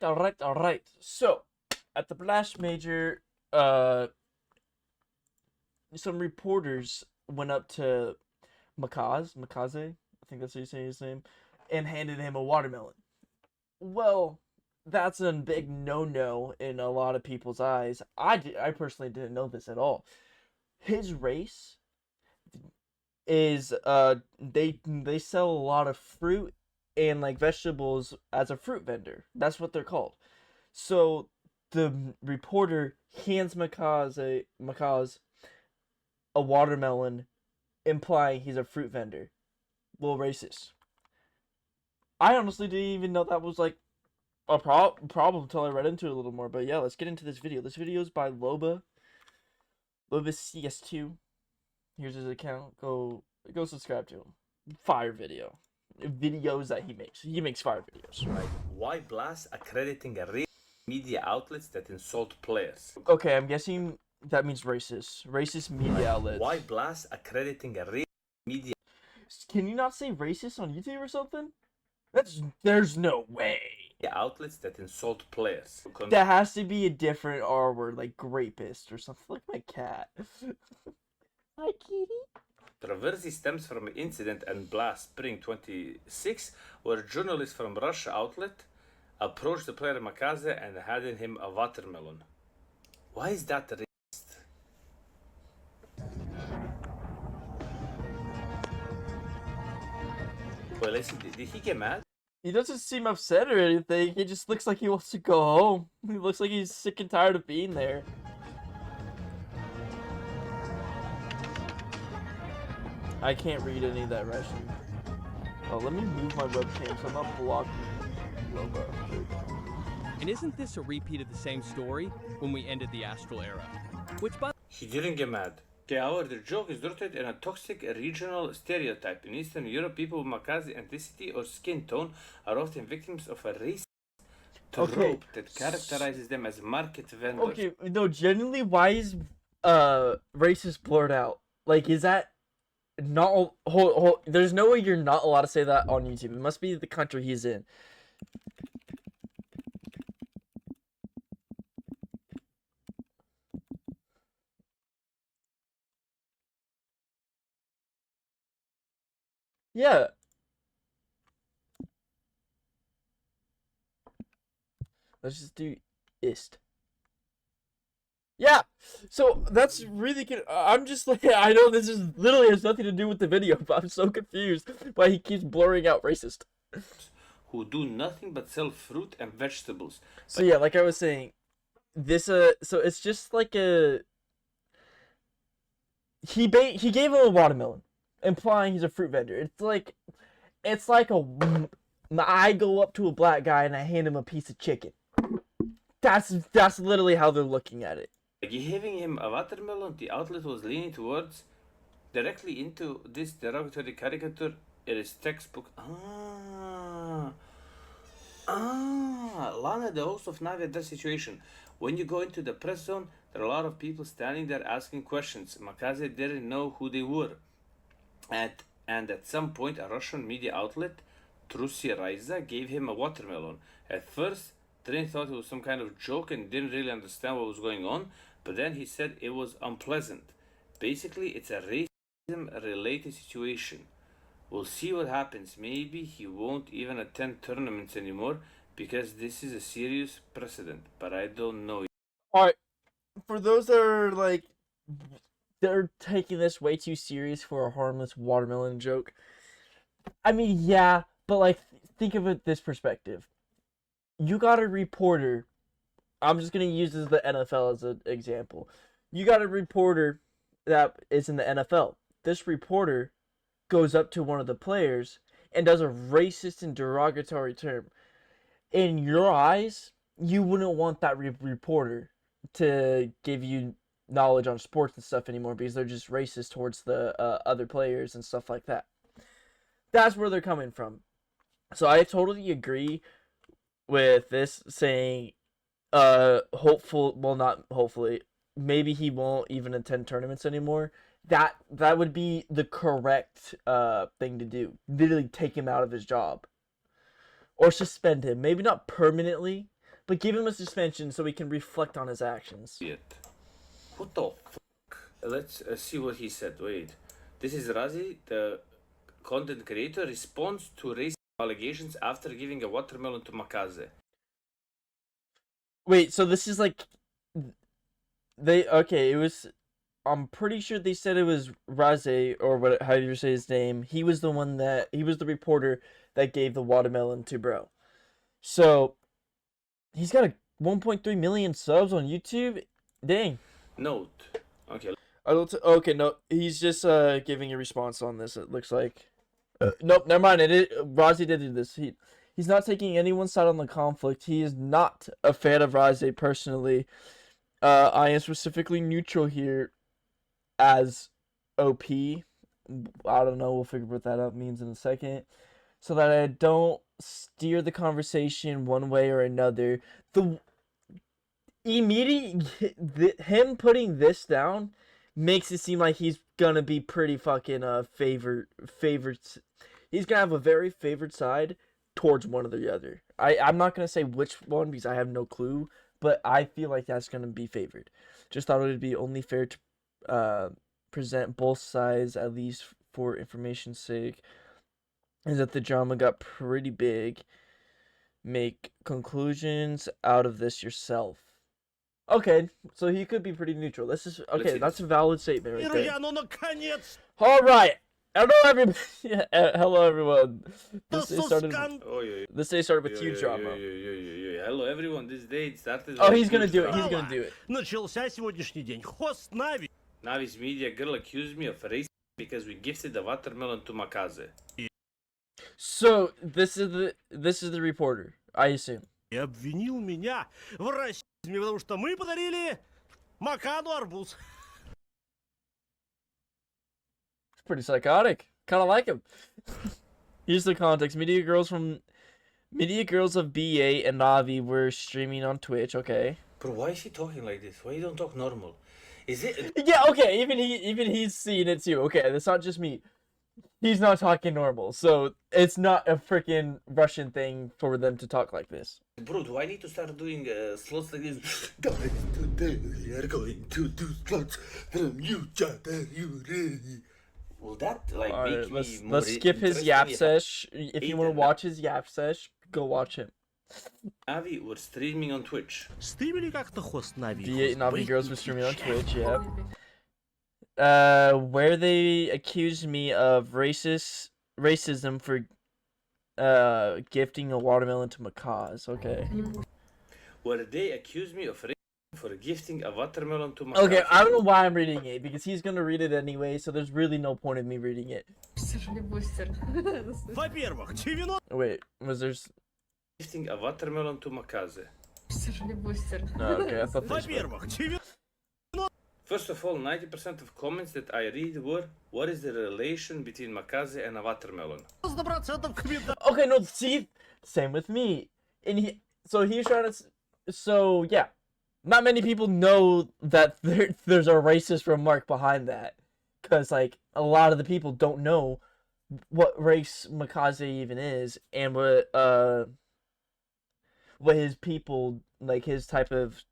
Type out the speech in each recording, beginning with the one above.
All right. So, at the Blast Major, some reporters went up to Makaze, I think that's how you say his name, and handed him a watermelon. Well, that's a big no-no in a lot of people's eyes. I personally didn't know this at all. His race is they sell a lot of fruit and like vegetables as a fruit vendor. That's what they're called. So the reporter hands Makaz a watermelon, implying he's a fruit vendor. A little racist. I honestly didn't even know that was like a problem until I read into it a little more. But yeah, let's get into this video. This video is by Loba CS2. Here's his account. Go subscribe to him. Fire videos that he makes. He makes fire videos. Right. Why Blast accrediting a race media outlets that insult players? Okay, I'm guessing that means racist media outlets. Why Blast accrediting a race media? Can you not say racist on YouTube or something? There's no way. Outlets that insult players. That has to be a different R word, like rapist or something. Like my cat. Hi, kitty. Controversy stems from an incident in Blast Spring 26, where journalists from Russia outlet approached the player Makaze and handed him a watermelon. Why is that racist? Well, listen, did he get mad? He doesn't seem upset or anything. He just looks like he wants to go home. He looks like he's sick and tired of being there. I can't read any of that Russian. Oh, let me move my webcam so I'm not blocking Lobo. And isn't this a repeat of the same story when we ended the Astral Era? He didn't get mad. However, the joke is rooted in a toxic regional stereotype. In Eastern Europe, people with Makazi ethnicity or skin tone are often victims of a racist trope that characterizes them as market vendors. Okay, no, genuinely, why is racist blurred out? Like, is that not there's no way you're not allowed to say that on YouTube. It must be the country he's in. Yeah. Let's just do ist. Yeah, so that's really good. I'm just like, I know this is literally has nothing to do with the video, but I'm so confused why he keeps blurring out racist. Who do nothing but sell fruit and vegetables. So yeah, like I was saying, this so it's just like a he gave him a watermelon, implying he's a fruit vendor. It's like I go up to a black guy and I hand him a piece of chicken. That's literally how they're looking at it. Giving him a watermelon, the outlet was leaning towards directly into this derogatory caricature. It is textbook. Lana, the host of Navi, that situation. When you go into the press zone, there are a lot of people standing there asking questions. Makaze didn't know who they were. And at some point, a Russian media outlet, Trusi Raiza, gave him a watermelon. At first, Trin thought it was some kind of joke and didn't really understand what was going on, but then he said it was unpleasant. Basically, it's a racism-related situation. We'll see what happens. Maybe he won't even attend tournaments anymore because this is a serious precedent, but I don't know. Alright, for those that are like, they're taking this way too serious for a harmless watermelon joke. I mean, yeah, but like, think of it this perspective. You got a reporter. I'm just going to use the NFL as an example. You got a reporter that is in the NFL. This reporter goes up to one of the players and does a racist and derogatory term. In your eyes, you wouldn't want that reporter to give you knowledge on sports and stuff anymore because they're just racist towards the other players and stuff like that. That's where they're coming from. So I totally agree with this saying not hopefully, maybe he won't even attend tournaments anymore. That would be the correct thing to do. Literally take him out of his job or suspend him. Maybe not permanently, but give him a suspension so he can reflect on his actions. Yet. What the fuck? Let's see what he said. Wait. This is Raci, the content creator, responds to racist allegations after giving a watermelon to Makaze. Wait, so this is like it was I'm pretty sure they said it was Raze, or what, how do you say his name? He was the reporter that gave the watermelon to bro. So he's got 1.3 million subs on YouTube. Dang. Note. Okay. Okay, no, he's just giving a response on this. It looks like. Nope, never mind. Raze did do this. He's not taking anyone's side on the conflict. He is not a fan of Raze personally. I am specifically neutral here as OP. I don't know. We'll figure what that up means in a second. So that I don't steer the conversation one way or another. Him putting this down makes it seem like he's gonna be pretty fucking favored. He's gonna have a very favored side towards one or the other. I'm not gonna say which one because I have no clue, but I feel like that's gonna be favored. Just thought it would be only fair to present both sides, at least for information's sake. Is that the drama got pretty big. Make conclusions out of this yourself. Okay, so he could be pretty neutral. That's a valid statement right there. All right. Hello, everybody. Hello, everyone. This day started with huge drama. Hello, everyone. This day started. Oh, he's gonna do it. He's gonna do it. Начался сегодняшний день. Хост Нави. Navi's media girl accused me of racism because we gifted a watermelon to Makaze. So this is the reporter, I assume. И обвинил меня в расизме, потому что мы подарили Макаду арбуз. It's pretty psychotic. Kind of like him. Here's the context. Media girls of BA and Navi were streaming on Twitch. Okay. Bro, why is he talking like this? Why you don't talk normal? Is it? Yeah. Okay. Even he's seeing it too. Okay. That's not just me. He's not talking normal, so it's not a freaking Russian thing for them to talk like this. Bro, do I need to start doing slots like this? Guys, today we are going to do slots from you, Will that like make me more let's skip his yap sesh. If you want to watch his yap sesh, go watch him. Navi, we're streaming on Twitch. Стримили как-то хост Нави. The Navi girls were streaming on Twitch, yeah. Where they accused me of racism for gifting a watermelon to macaws. Okay. Where they accused me of racism for gifting a watermelon to macaws. Okay, I don't know why I'm reading it because he's gonna read it anyway, so there's really no point in me reading it. Во-первых, 90... Wait, was there? Gifting a watermelon to Makaze. No, okay, I thought this. Во-первых, 90... First of all, 90% of comments that I read were, what is the relation between Makaze and a watermelon? 100% комментариев. Okay, no, see, same with me. And he's trying to, so yeah, not many people know that there's a racist remark behind that, because like a lot of the people don't know what race Makaze even is and what his people, like his type of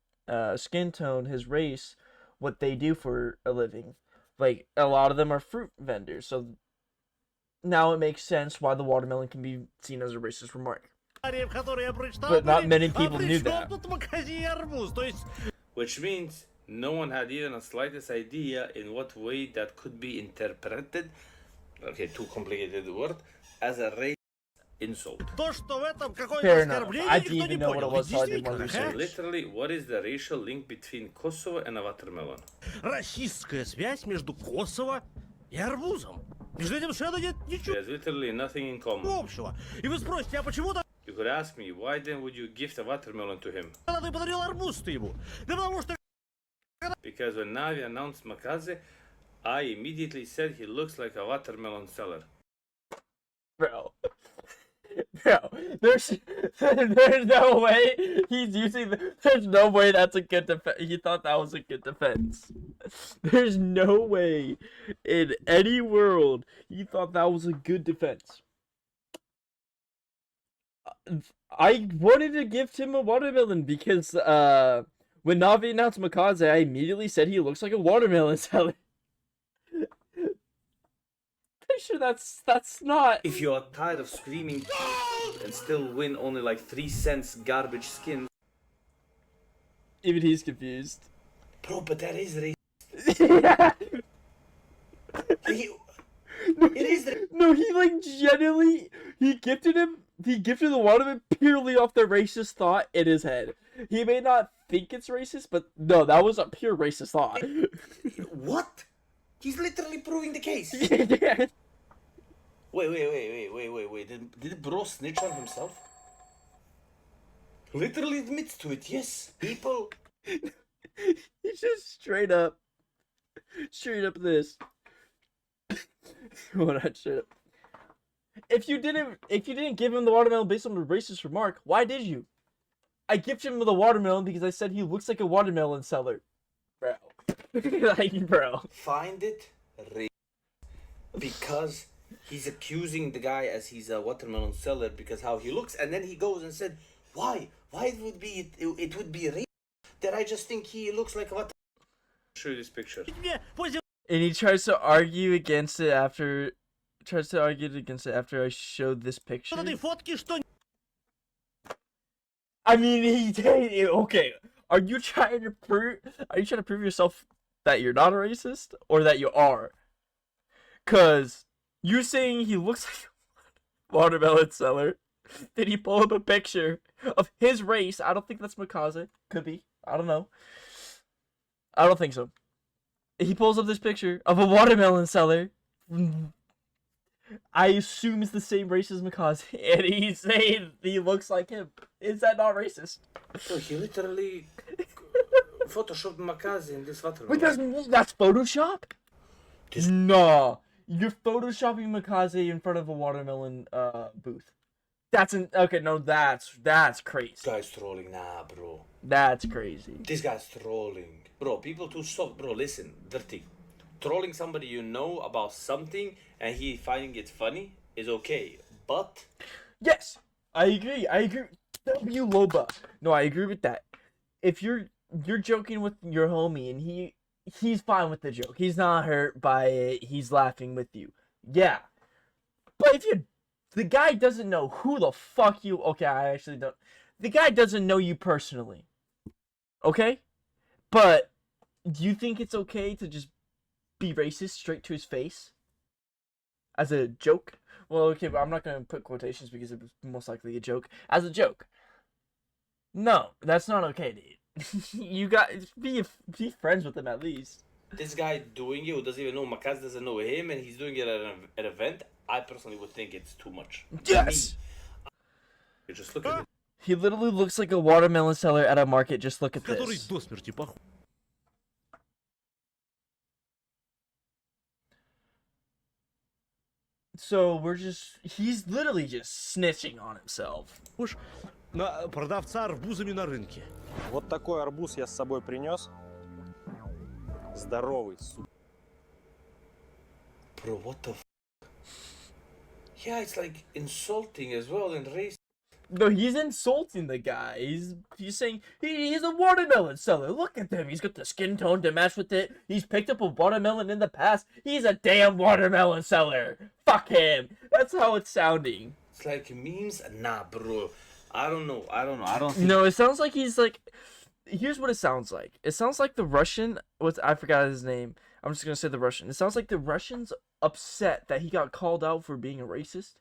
skin tone, his race, what they do for a living. Like a lot of them are fruit vendors, so now it makes sense why the watermelon can be seen as a racist remark. But not many people knew that. Which means no one had even a slightest idea in what way that could be interpreted, okay, too complicated word, as a race insult. Fair enough. I didn't even know what it was, so I didn't want to research. Literally, what is the racial link between Kosovo and a watermelon? Российская связь между Косово и арбузом. Между этим совершенно нет ничего There's literally nothing in common. общего. И вы спросите, а почему You could ask me, why then would you gift a watermelon to him? тогда ты подарил арбуз-то ему? Да потому что... Because when Navi announced Makaze, I immediately said he looks like a watermelon seller. Bro, there's no way he's using. There's no way that's a good defense. He thought that was a good defense. There's no way in any world he thought that was a good defense. I wanted to gift him a watermelon because when Navi announced Makaze, I immediately said he looks like a watermelon seller. Pretty sure that's not. If you are tired of screaming and still win only like 3 cents garbage skins. Even he's confused. Bro, but that is Yeah. It is No, he like genuinely he gifted the watermelon purely off the racist thought in his head. He may not think it's racist, but no, that was a pure racist thought. What? He's literally proving the case. Yeah. Wait. Did bro snitch on himself? Literally admits to it, yes. People. He's just straight up this. Hold on, straight up. If you didn't give him the watermelon based on the racist remark, why did you? I gifted him the watermelon because I said he looks like a watermelon seller. Bro. Like, bro. Find it because he's accusing the guy as he's a watermelon seller because how he looks, and then he goes and said, why it would be racist that I just think he looks like a watermelon. Show you this picture. And he tries to argue against it after I showed this picture. I mean, okay. Are you trying to prove yourself that you're not a racist or that you are? Cause you saying he looks like a watermelon seller. Did he pull up a picture of his race? I don't think that's Makaze. Could be. I don't know. I don't think so. He pulls up this picture of a watermelon seller. I assume it's the same race as Makaze, and he's saying he looks like him. Is that not racist? So he literally photoshopped Makaze in this watermelon. Wait, that's Photoshop? Nah, you're photoshopping Makaze in front of a watermelon booth. That's crazy. This guy's trolling, nah, bro. That's crazy. This guy's trolling. Bro, people too soft. Bro, listen, dirty. Trolling somebody you know about something and he finding it funny is okay. But yes, I agree. W Loba. No, I agree with that. If you're joking with your homie and he's fine with the joke. He's not hurt by it. He's laughing with you. Yeah. But if the guy doesn't know who the fuck you... Okay, I actually don't... The guy doesn't know you personally. Okay? But do you think it's okay to just be racist straight to his face? As a joke? Well, okay, but I'm not going to put quotations because it was most likely a joke. As a joke. No, that's not okay, dude. You got... Be friends with him at least. this guy doing it who doesn't even know Makaz doesn't know him and he's doing it at an event, I personally would think it's too much. Yes! You just look at it. He literally looks like a watermelon seller at a market. Just look at this. So he's literally just snitching on himself. На продавца арбузами на рынке. Вот такой арбуз я с собой принес. Здоровый, сука. Bro, what the f? Yeah, it's like insulting as well and racist. No, he's insulting the guy. He's saying he's a watermelon seller. Look at him. He's got the skin tone to match with it. He's picked up a watermelon in the past. He's a damn watermelon seller. Fuck him. That's how it's sounding. It's like memes? Nah, bro. I don't know. I don't think... No, it sounds like he's like... Here's what it sounds like. It sounds like the Russian... I forgot his name. I'm just going to say the Russian. It sounds like the Russian's upset that he got called out for being a racist.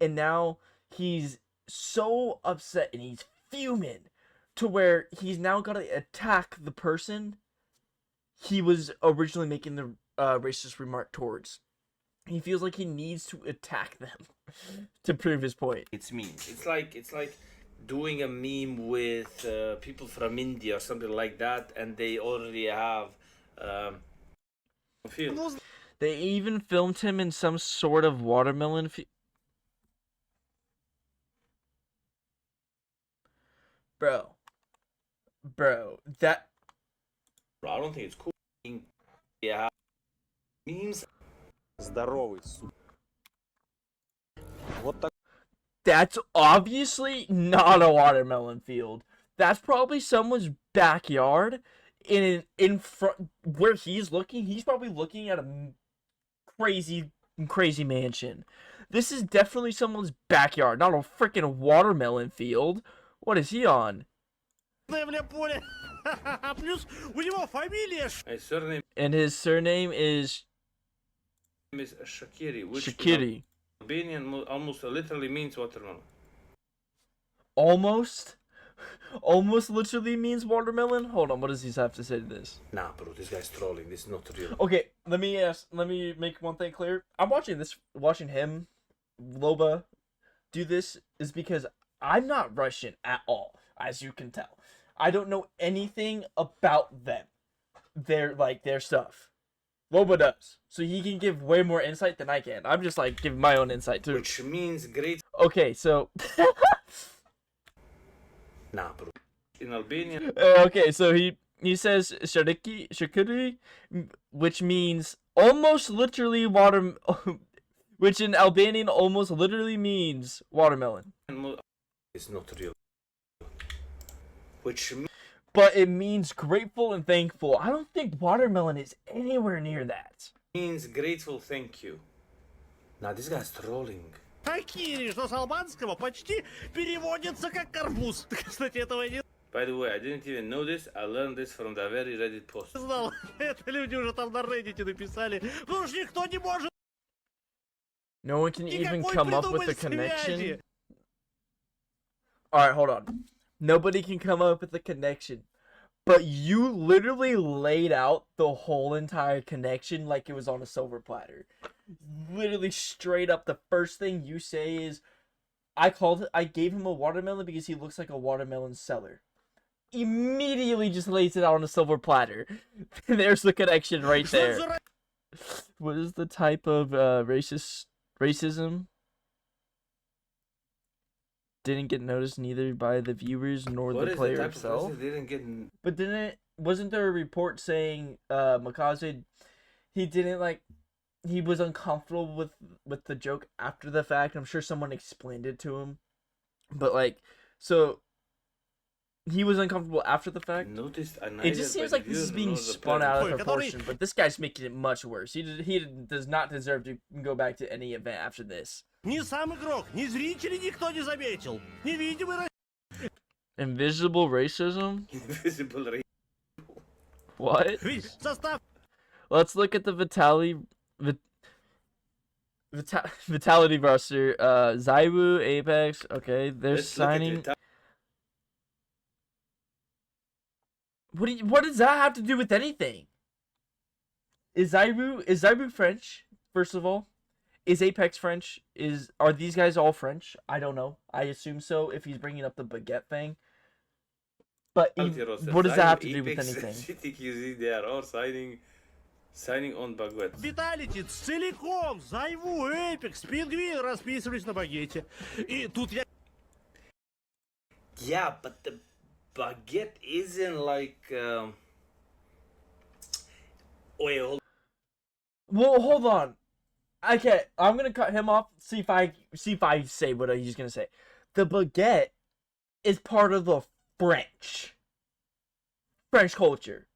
And now he's so upset and he's fuming to where he's now got to attack the person he was originally making the racist remark towards. He feels like he needs to attack them to prove his point. It's memes. It's like doing a meme with people from India or something like that, and they already have field. They even filmed him in some sort of watermelon Bro, that... Bro, I don't think it's cool. Yeah, memes. Здоровый, сука. Вот так. That's obviously not a watermelon field. That's probably someone's backyard. In front where he's looking, he's probably looking at a crazy mansion. This is definitely someone's backyard, not a freaking watermelon field. What is he on? Плюс у него фамилия His surname And his surname is is Shakiri, which Shakiri. in Albanian almost literally means watermelon. Almost literally means watermelon. Hold on, what does he have to say to this? Nah, bro, this guy's trolling. This is not real. Okay, let me make one thing clear. I'm watching him, Loba, do this is because I'm not Russian at all, as you can tell. I don't know anything about them. Their stuff. Loba does. So he can give way more insight than I can. I'm just like giving my own insight too. Which means great. Okay, so Nah, bro. In Albanian, okay, so he says shakiri, which means almost literally water, which in Albanian almost literally means watermelon. it's not real. Which But it means grateful and thankful. I don't think watermelon is anywhere near that. means grateful thank you. Nah, this guy's trolling. Хакири, что с албанского почти переводится как арбуз. Кстати, этого я не By the way, I didn't even know this. I learned this from the very Reddit post. знал. Это люди уже там на Reddit написали. Потому что никто не может No one can even никакой come up with the придумать connection. связи. Alright, hold on. Nobody can come up with a connection. But you literally laid out the whole entire connection like it was on a silver platter. Literally straight up, the first thing you say is, I gave him a watermelon because he looks like a watermelon seller. Immediately just lays it out on a silver platter. There's the connection right Что there. за What is the type of racism? Didn't get noticed neither by the viewers nor What the is player the type itself. of person didn't get? But wasn't there a report saying Makaze, he was uncomfortable with the joke after the fact? I'm sure someone explained it to him. But so he was uncomfortable after the fact. Noticed. It just seems like this is being spun out of proportion, but this guy's making it much worse. He does not deserve to go back to any event after this. Ни сам игрок, ни зрители никто не заметил. Невидимый Invisible racism? Invisible ray. What? Ведь состав Let's look at the vitality roster. Zaiwu, Apex. Okay, they're Let's look at signing. the What does that have to do with anything? Is Zaiwu French? First of all, is Apex French? Are these guys all French? I don't know. I assume so. If he's bringing up the baguette thing, but what does that have to do with anything? They are all signing on baguette. Vitality целиком, Зайву, Эпикс, Пингвин расписывались на багете. И тут я... Yeah, but the baguette isn't like. Wait, hold. Well, hold on. Okay, I'm gonna cut him off. See if I say what he's gonna say. The baguette is part of the French culture.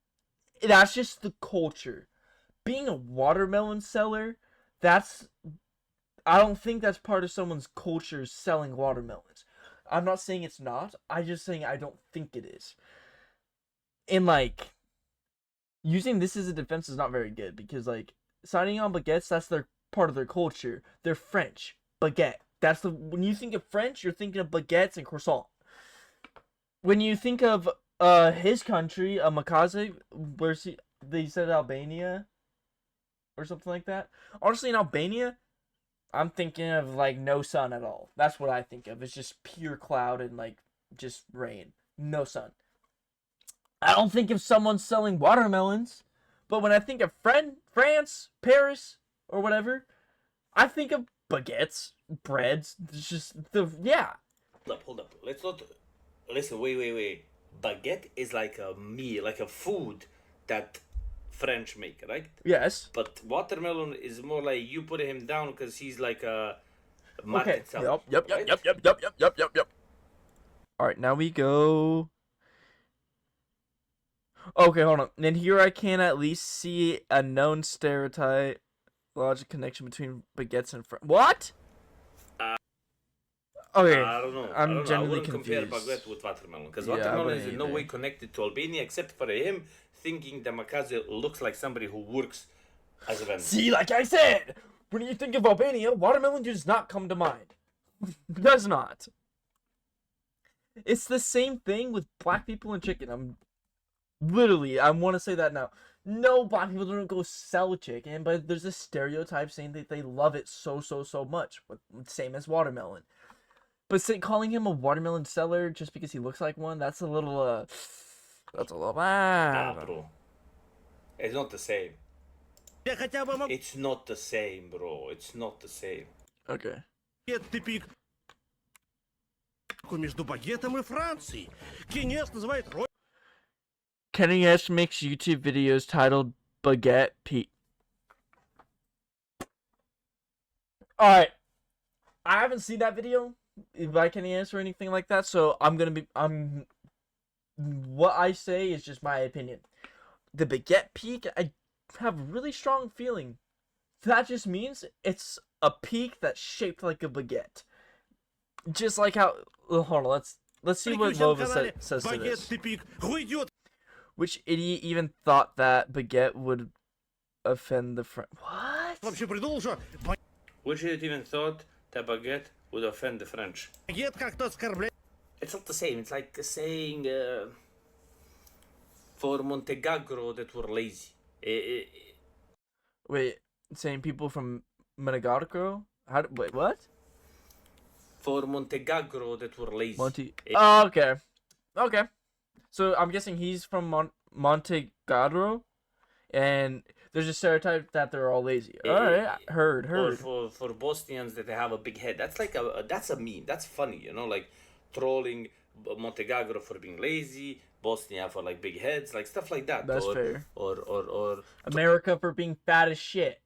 That's just the culture. Being a watermelon seller, I don't think that's part of someone's culture selling watermelons. I'm not saying it's not. I'm just saying I don't think it is. And using this as a defense is not very good because signing on baguettes, that's their part of their culture. They're French. Baguette. When you think of French, you're thinking of baguettes and croissant. When you think of his country, Makaze, they said Albania or something like that. Honestly, in Albania, I'm thinking of no sun at all. That's what I think of. It's just pure cloud and just rain. No sun. I don't think of someone selling watermelons. But when I think of France, Paris, or whatever, I think of baguettes, breads. It's just yeah. Hold up. Let's not listen. Wait. Baguette is like a meal, like a food that French make, right? Yes. But watermelon is more like you put him down because he's like a Market Okay. seller. Yep. Yep. All right, now we go. Okay, hold on. And here I can at least see a known stereotype, logic connection between baguettes and what? Okay, I don't know. I I'm don't know. I genuinely wouldn't compare confused. baguette with watermelon because Yeah, I watermelon wouldn't is in no either. way connected to Albania except for him thinking that Makaze looks like somebody who works as a vendor. See, like I said, when you think of Albania, watermelon does not come to mind. Does not. It's the same thing with black people and chicken. I want to say that now. No, black people don't go sell chicken, but there's a stereotype saying that they love it so much. Same as watermelon. But calling him a watermelon seller just because he looks like one, that's a little, Nah, bro. It's not the same. Я хотя бы могу It's not the same, bro. It's not the same. Okay. тупик между багетом и Францией. Кинес называет Kenny S makes YouTube videos titled Baguette Pete. Alright. I haven't seen that video by Kenny S or anything like that, so what I say is just my opinion. The Baguette Peak, I have a really strong feeling. That just means it's a peak that's shaped like a baguette. Just like how... Hold on, let's see what Lova says to this. тупик. Уйдет. Which idiot even thought that baguette would offend the French? What? Вообще придумал, что Which idiot even thought that baguette would offend the French? багет как-то оскорбляет. It's not the same. It's like saying for Montegagro that were lazy. Wait, saying people from Madagascar? Wait, what? For Montegagro that were lazy. Oh, okay. Okay. So I'm guessing he's from Montegagro, and there's a stereotype that they're all lazy. All right, heard. Or for Bosnians that they have a big head. That's like that's a meme. That's funny, you know, like trolling Montegagro for being lazy, Bosnia for like big heads, like stuff like that. That's fair. Or America for being fat as shit.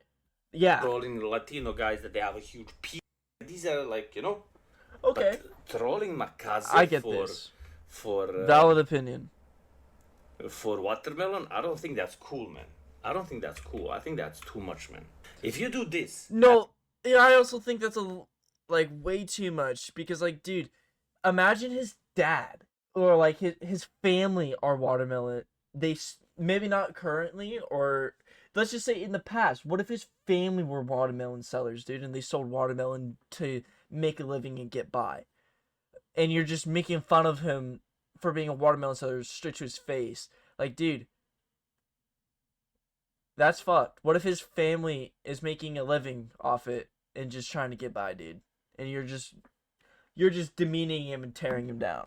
Yeah. trolling Latino guys that they have a huge penis. These are like, you know. Okay. But trolling Makaze I get this. For Valid opinion. for watermelon, I don't think that's cool, man. I don't think that's cool. I think that's too much, man. If you do this, No, yeah, I also think that's way too much because dude, imagine his dad or his family are watermelon. They maybe not currently, or let's just say in the past. What if his family were watermelon sellers, dude, and they sold watermelon to make a living and get by? And you're just making fun of him for being a watermelon seller straight to his face. Dude, that's fucked. What if his family is making a living off it and just trying to get by, dude? And you're just demeaning him and tearing him down.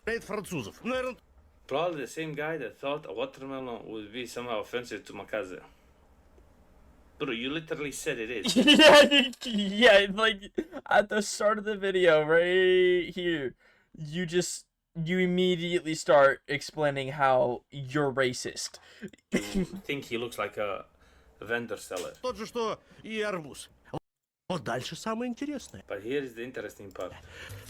Французов. Наверное, probably the same guy that thought a watermelon would be somehow offensive to Makaze. Bro, you literally said it is. yeah, at the start of the video, right here, you immediately start explaining how you're racist. You think he looks like a vendor seller. тот же, что и арбуз. Вот дальше самое интересное. But here is the interesting part.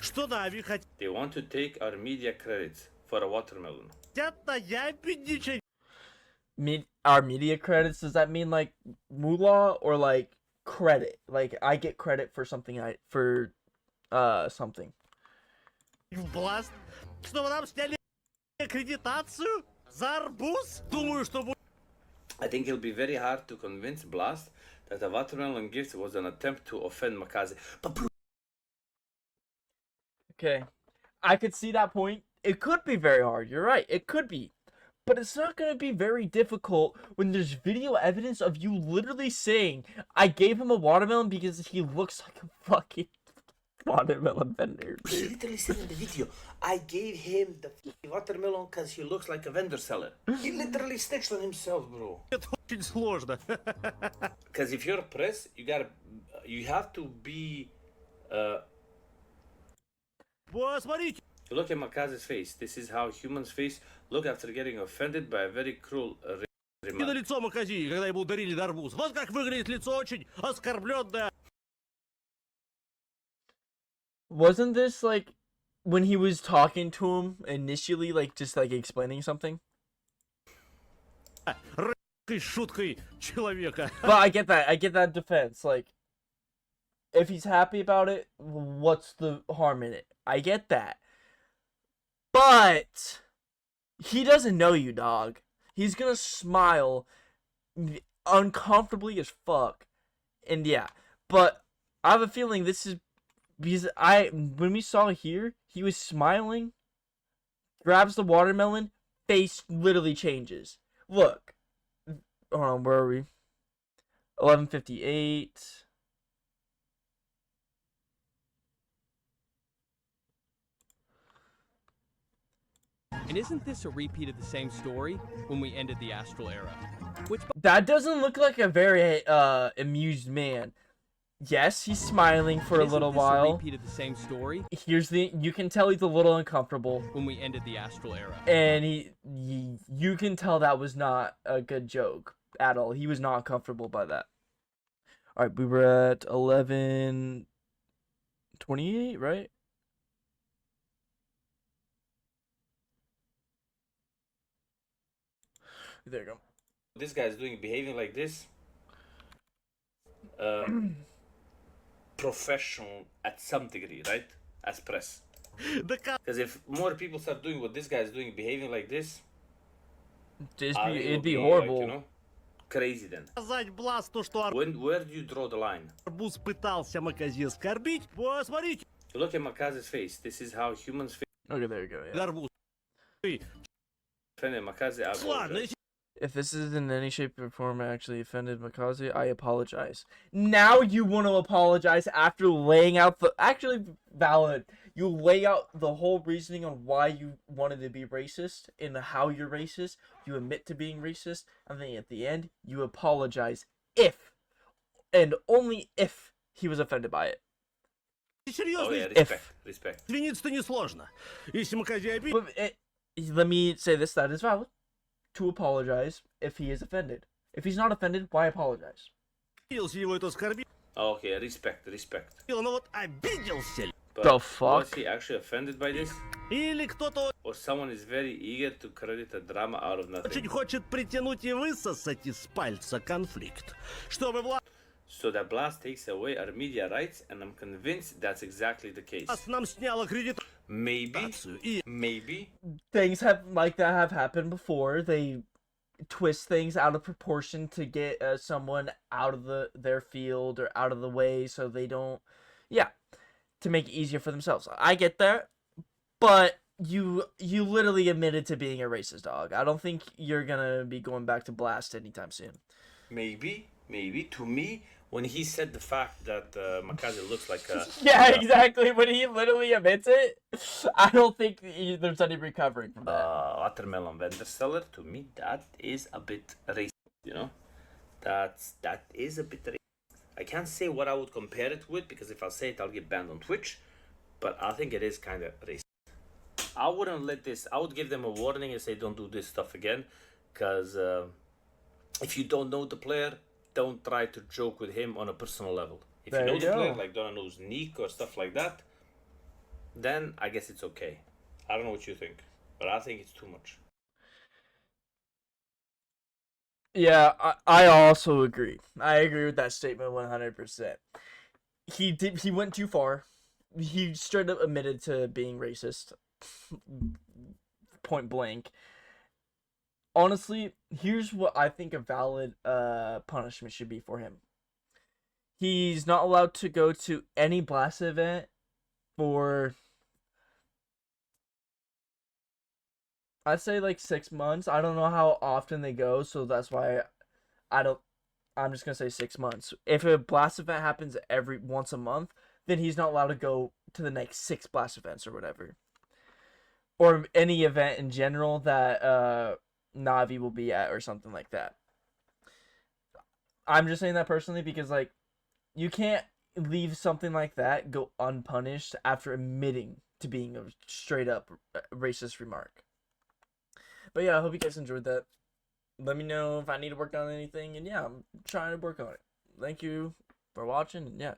Что Нави They want to take our media credits for a watermelon. хотят наябедничать. Our media credits, does that mean moolah or credit? I get credit for something something. В Бласт, чтобы нам сняли аккредитацию за арбуз. Думаю, что будет. I think it'll be very hard to convince Blast that the watermelon gift was an attempt to offend Makaze. But bro, Okay. I could see that point. It could be very hard. You're right. It could be. But it's not going to be very difficult when there's video evidence of you literally saying, I gave him a watermelon because he looks like a fucking watermelon vendor, he dude. literally said in the video, I gave him the watermelon because he looks like a vendor seller. He literally snitched on himself, bro. Это очень сложно. Because if you're press, you have to be. Посмотрите. Look at Makaze's face. This is how humans' face look after getting offended by a very cruel И на remark. лицо Маказии, когда ему дарили арбуз. Вот как выглядит лицо очень оскорбленное. Wasn't this like when he was talking to him initially, like just like explaining something? Шуткой человека. But I get that. I get that defense. Like, if he's happy about it, what's the harm in it? I get that. But he doesn't know you, dog. He's gonna smile uncomfortably as fuck. And yeah, but I have a feeling this is because when we saw here, he was smiling, grabs the watermelon, face literally changes. Look. Hold on, where are we? 11:58. And isn't this a repeat of the same story when we ended the Astral Era? Which That doesn't look like a very amused man. Yes, he's smiling for a little while. Repeat of the same story You can tell he's a little uncomfortable, when we ended the Astral Era. and you can tell that was not a good joke at all. He was not comfortable by that. All right, we were at 11:28, right? There you go. This guy's behaving like this. Professional at some degree, right? As press. Because if more people start doing what this guy is doing, behaving like this, It'd be horrible. like, you know, crazy then. Сказать Бласту, что Where do you draw the line? арбуз пытался Макази оскорбить. Посмотрите, Look at Makaze's face. This is how humans feel. Okay, there you go. Yeah. арбуз. Offended Makaze, I Ладно, apologize. If this is in any shape or form actually offended Makaze, I apologize. Now you want to apologize after laying out the... Actually, valid. You lay out the whole reasoning on why you wanted to be racist and how you're racist. You admit to being racist. And then at the end, you apologize if, and only if, he was offended by it. Oh серьезно, yeah, respect. извиниться-то несложно. Если Макази обидел, But let me say this, that is valid. To apologize if he is offended. If he's not offended, why apologize? его это оскорбил, Okay, respect. но вот обиделся ли? But The fuck? was he actually offended by this? Или кто-то Or someone is very eager to credit a drama out of nothing? очень хочет притянуть и высосать из пальца конфликт, чтобы власть So that Blast takes away our media rights, and I'm convinced that's exactly the case. нам сняла кредитацию. Maybe. Things like that have happened before. They twist things out of proportion to get someone out of their field or out of the way, so they don't. Yeah, to make it easier for themselves. I get that, but you literally admitted to being a racist, dog. I don't think you're gonna be going back to Blast anytime soon. Maybe. To me, when he said the fact that Makaze looks like a... Yeah, exactly. When he literally admits it, I don't think there's any recovering from that. Watermelon vendor seller, to me, that is a bit racist, you know? That is a bit racist. I can't say what I would compare it with, because if I say it, I'll get banned on Twitch, but I think it is kind of racist. I wouldn't let this... I would give them a warning and say, don't do this stuff again, because if you don't know the player, don't try to joke with him on a personal level. If There you know you the go. player, like don't know his nick or stuff like that, then I guess it's okay. I don't know what you think, but I think it's too much. Yeah, I also agree. I agree with that statement 100%. He went too far. He straight up admitted to being racist. Point blank. Honestly, here's what I think a valid punishment should be for him. He's not allowed to go to any Blast event for, I'd say, like 6 months. I don't know how often they go, so that's why I'm just gonna say 6 months. If a Blast event happens every once a month, then he's not allowed to go to the next 6 Blast events or whatever, or any event in general that Navi will be at or something like that. I'm just saying that personally because, like, you can't leave something like that go unpunished after admitting to being a straight up racist remark. But yeah, I hope you guys enjoyed that. Let me know if I need to work on anything, and yeah, I'm trying to work on it. Thank you for watching, and yeah.